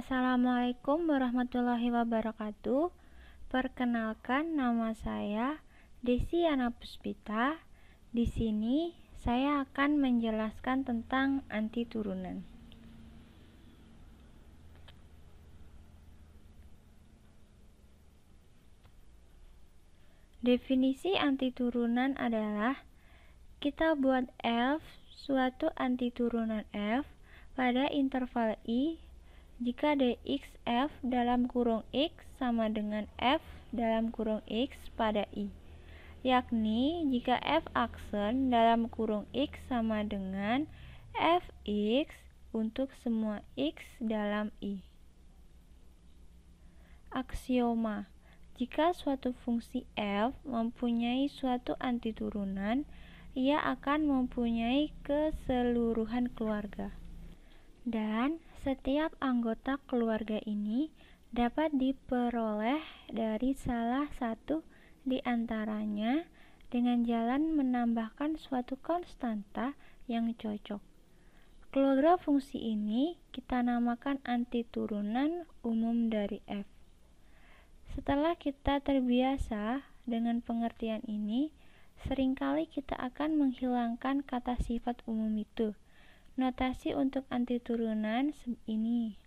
Assalamualaikum warahmatullahi wabarakatuh. Perkenalkan, nama saya Desi Yana Puspita. Di sini saya akan menjelaskan tentang anti turunan. Definisi anti turunan adalah kita buat F suatu anti turunan F pada interval I jika dx F dalam kurung X sama dengan F dalam kurung X pada I, yakni jika F aksen dalam kurung X sama dengan Fx untuk semua X dalam I. Aksioma: jika suatu fungsi F mempunyai suatu anti turunan, ia akan mempunyai keseluruhan keluarga. Dan setiap anggota keluarga ini dapat diperoleh dari salah satu di antaranya dengan jalan menambahkan suatu konstanta yang cocok. Keluarga fungsi ini kita namakan anti turunan umum dari F. Setelah kita terbiasa dengan pengertian ini, seringkali kita akan menghilangkan kata sifat umum itu. Notasi untuk anti turunan ini.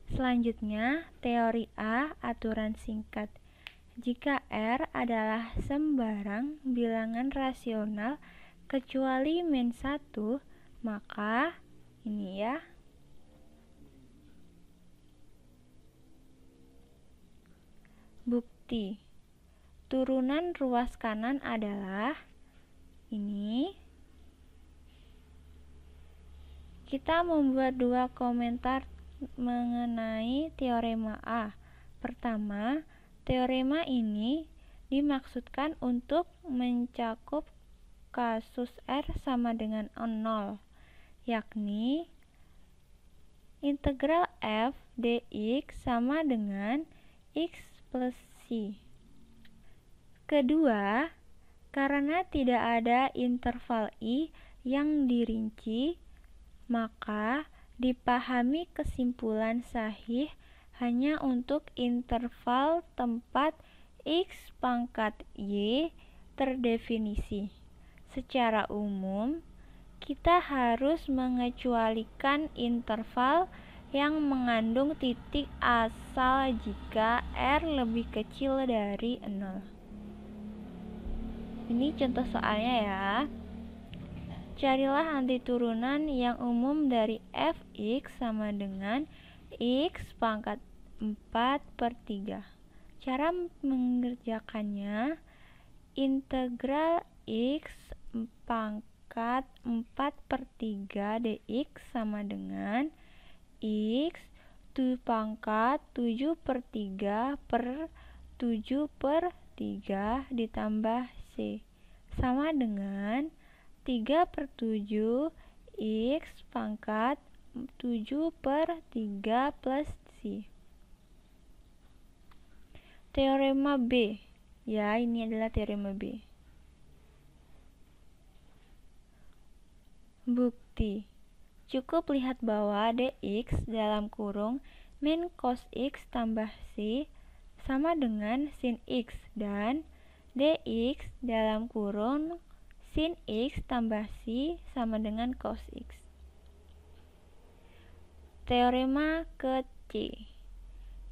Selanjutnya, teori A, aturan singkat. Jika R adalah sembarang bilangan rasional kecuali -1, maka ini ya. Bukti. Turunan ruas kanan adalah ini. Kita membuat dua komentar mengenai teorema A. Pertama, teorema ini dimaksudkan untuk mencakup kasus R sama dengan 0, yakni integral f dx sama dengan x plus c. Kedua, karena tidak ada interval I yang dirinci, maka dipahami kesimpulan sahih hanya untuk interval tempat x pangkat y terdefinisi. Secara umum, kita harus mengecualikan interval yang mengandung titik asal jika R lebih kecil dari 0. Ini contoh soalnya ya. Carilah anti turunan yang umum dari Fx sama dengan x pangkat 4/3. Cara mengerjakannya, integral x pangkat 4/3 dx sama dengan x pangkat 7/3 per 7/3 ditambah c sama dengan 3/7 x pangkat 7/3 plus c. Teorema B. Ya, ini adalah teorema B. Bukti. Cukup lihat bahwa dx dalam kurung min cos x tambah c sama dengan sin x dan dx dalam kurung sin x tambah c sama dengan cos x. Teorema ke C.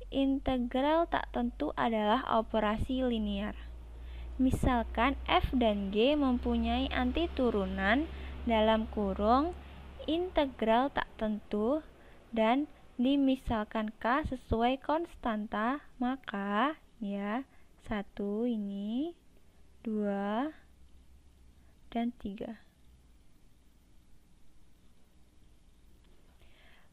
Integral tak tentu adalah operasi linier. Misalkan f dan g mempunyai anti turunan dalam kurung integral tak tentu dan dimisalkan k sesuai konstanta, maka ya 1 ini, 2 dan 3.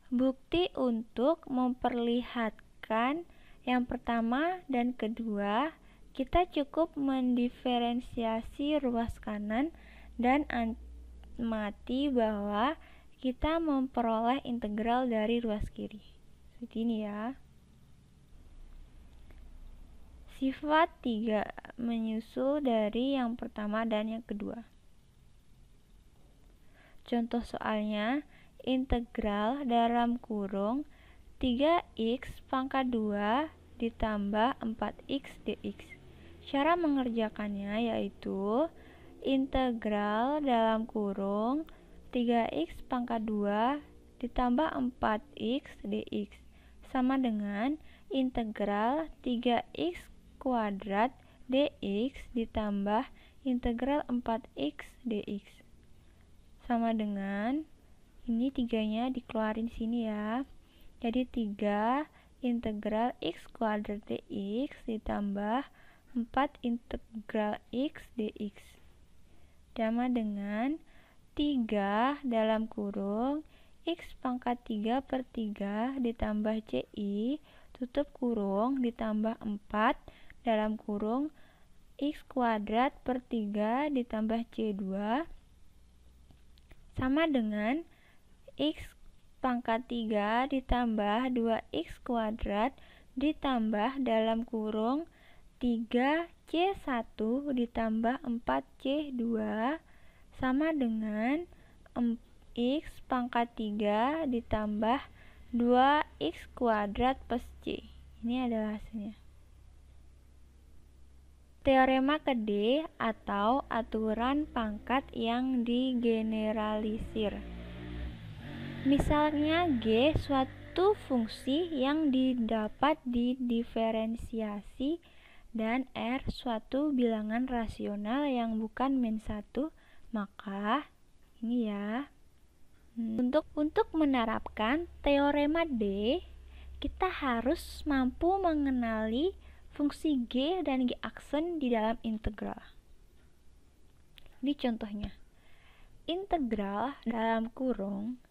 Bukti untuk memperlihatkan yang pertama dan kedua, kita cukup mendiferensiasi ruas kanan dan amati bahwa kita memperoleh integral dari ruas kiri. Seperti ini ya. Sifat 3 menyusul dari yang pertama dan yang kedua. Contoh soalnya, integral dalam kurung 3x pangkat 2 ditambah 4x dx. Cara mengerjakannya yaitu integral dalam kurung 3x pangkat 2 ditambah 4x dx sama dengan integral 3x kuadrat dx ditambah integral 4x dx sama dengan ini tiganya dikeluarin sini ya. Jadi 3 integral x kuadrat dx ditambah 4 integral x dx sama dengan 3 dalam kurung x pangkat 3 per 3 ditambah ci tutup kurung ditambah 4 dalam kurung x kuadrat per 3 ditambah c2 sama dengan x pangkat 3 ditambah 2x kuadrat ditambah dalam kurung 3c1 ditambah 4c2 sama dengan x pangkat 3 ditambah 2x kuadrat plus c. Ini adalah hasilnya. Teorema kedua atau aturan pangkat yang digeneralisir. Misalnya G suatu fungsi yang didapat didiferensiasi dan R suatu bilangan rasional yang bukan min 1, maka ini ya. Untuk menerapkan teorema D, kita harus mampu mengenali fungsi G dan G aksen di dalam integral. Ini contohnya. Integral dalam kurung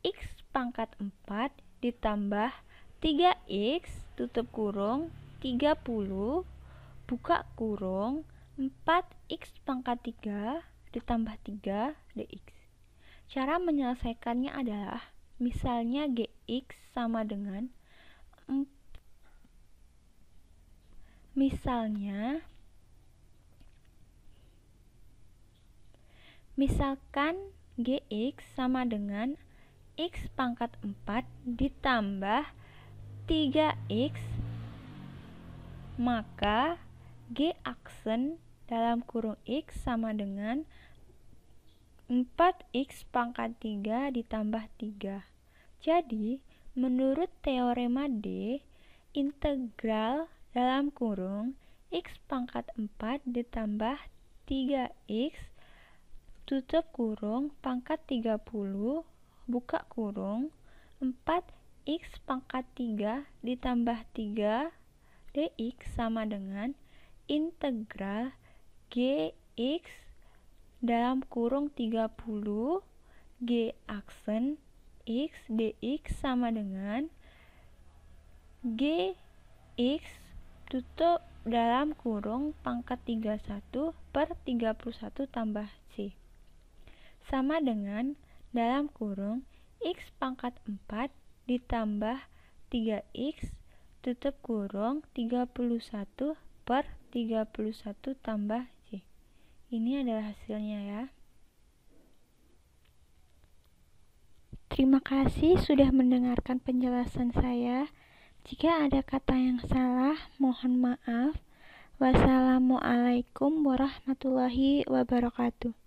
x pangkat 4 ditambah 3x tutup kurung 30 buka kurung 4x pangkat 3 ditambah 3 dx. Cara menyelesaikannya adalah misalnya gx sama dengan misalkan gx sama dengan x pangkat 4 ditambah 3x, maka g aksen dalam kurung x sama dengan 4x pangkat 3 ditambah 3. Jadi, menurut teorema D, integral dalam kurung x pangkat 4 ditambah 3x tutup kurung pangkat 30 buka kurung 4x pangkat 3 ditambah 3 dx sama dengan integral gx dalam kurung 30 g aksen x dx sama dengan gx tutup dalam kurung pangkat 31 per 31 tambah c sama dengan dalam kurung x pangkat 4 ditambah 3x tutup kurung 31 per 31 tambah c. Ini adalah hasilnya ya. Terima kasih sudah mendengarkan penjelasan saya. Jika ada kata yang salah, mohon maaf. Wassalamualaikum warahmatullahi wabarakatuh.